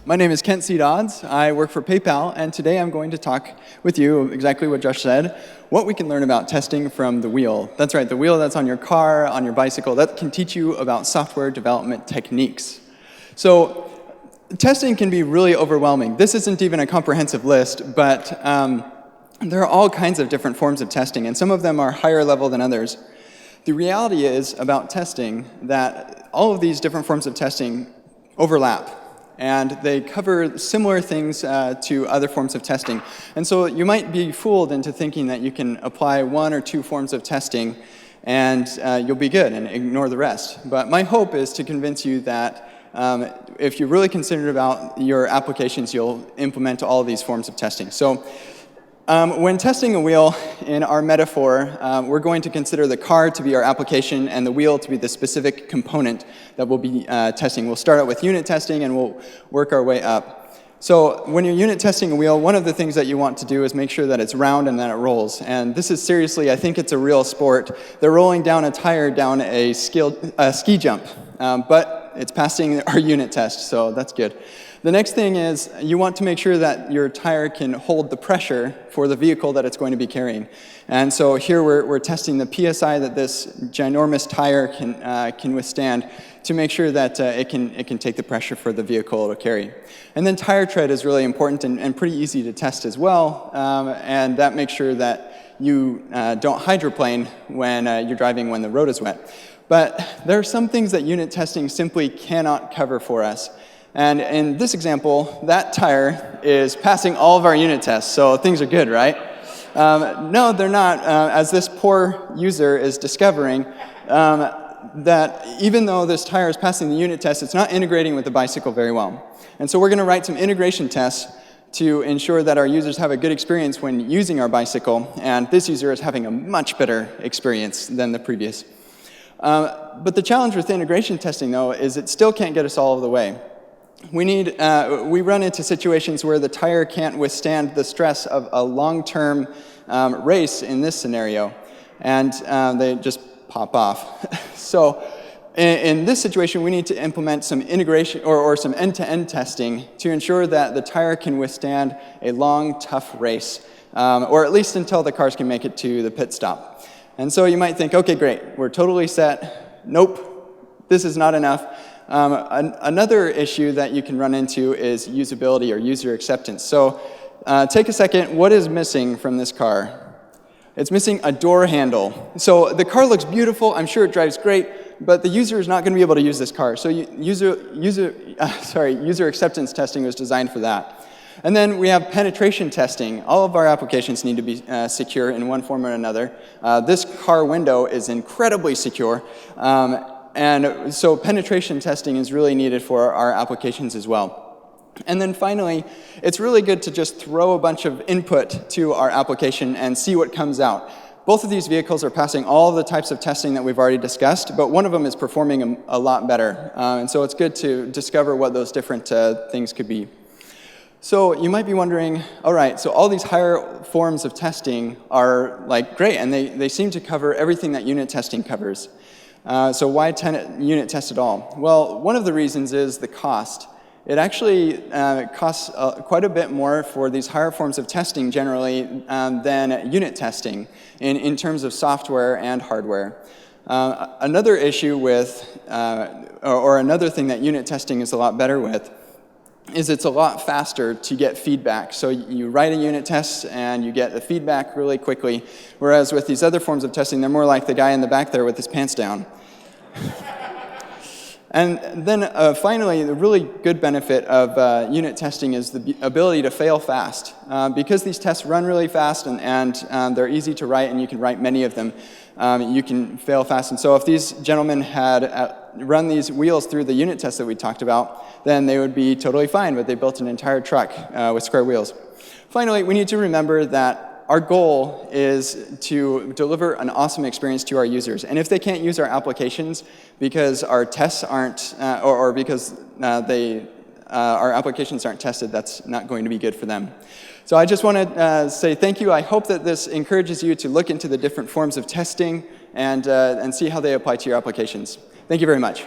My name is Kent C. Dodds. I work for PayPal, and today I'm going to talk with you exactly what Josh said, what we can learn about testing from the wheel. That's right, the wheel that's on your car, on your bicycle, that can teach you about software development techniques. So testing can be really overwhelming. This isn't even a comprehensive list, but there are all kinds of different forms of testing, and some of them are higher level than others. The reality is about testing that all of these different forms of testing overlap, and they cover similar things to other forms of testing. And so you might be fooled into thinking that you can apply one or two forms of testing and you'll be good and ignore the rest. But my hope is to convince you that if you're really considered about your applications, you'll implement all of these forms of testing. So when testing a wheel, in our metaphor, we're going to consider the car to be our application and the wheel to be the specific component that we'll be testing. We'll start out with unit testing and we'll work our way up. So when you're unit testing a wheel, one of the things that you want to do is make sure that it's round and that it rolls. And this is seriously, I think it's a real sport. They're rolling down a tire down a ski jump, but it's passing our unit test, so that's good. The next thing is you want to make sure that your tire can hold the pressure for the vehicle that it's going to be carrying. And so here we're testing the PSI that this ginormous tire can withstand to make sure that it can take the pressure for the vehicle to carry. And then tire tread is really important and pretty easy to test as well, and that makes sure that you don't hydroplane when you're driving when the road is wet. But there are some things that unit testing simply cannot cover for us. And in this example, that tire is passing all of our unit tests, so things are good, right? No, they're not, as this poor user is discovering that even though this tire is passing the unit test, it's not integrating with the bicycle very well. And so we're going to write some integration tests to ensure that our users have a good experience when using our bicycle, and this user is having a much better experience than the previous. But the challenge with integration testing, though, is it still can't get us all of the way. We run into situations where the tire can't withstand the stress of a long-term race in this scenario, and they just pop off. So in this situation, we need to implement some integration or some end-to-end testing to ensure that the tire can withstand a long, tough race, or at least until the cars can make it to the pit stop. And so you might think, okay, great, we're totally set. Nope, this is not enough. Another issue that you can run into is usability or user acceptance. So take a second, what is missing from this car? It's missing a door handle. So the car looks beautiful, I'm sure it drives great, but the user is not going to be able to use this car. So user acceptance testing was designed for that. And then we have penetration testing. All of our applications need to be secure in one form or another. This car window is incredibly secure. And so penetration testing is really needed for our applications as well. And then finally, it's really good to just throw a bunch of input to our application and see what comes out. Both of these vehicles are passing all of the types of testing that we've already discussed, but one of them is performing a lot better. And so it's good to discover what those different things could be. So you might be wondering, all right, so all these higher forms of testing are like great, and they seem to cover everything that unit testing covers. So why unit test at all? Well, one of the reasons is the cost. It actually costs quite a bit more for these higher forms of testing generally than unit testing in terms of software and hardware. Another issue with, or another thing that unit testing is a lot better with, is it's a lot faster to get feedback. So you write a unit test and you get the feedback really quickly, whereas with these other forms of testing, they're more like the guy in the back there with his pants down. And then finally, the really good benefit of unit testing is the ability to fail fast. Because these tests run really fast and they're easy to write and you can write many of them, you can fail fast. And so if these gentlemen had run these wheels through the unit test that we talked about, then they would be totally fine, but they built an entire truck with square wheels. Finally, we need to remember that our goal is to deliver an awesome experience to our users. And if they can't use our applications because our tests aren't, or because our applications aren't tested, that's not going to be good for them. So I just want to say thank you. I hope that this encourages you to look into the different forms of testing and see how they apply to your applications. Thank you very much.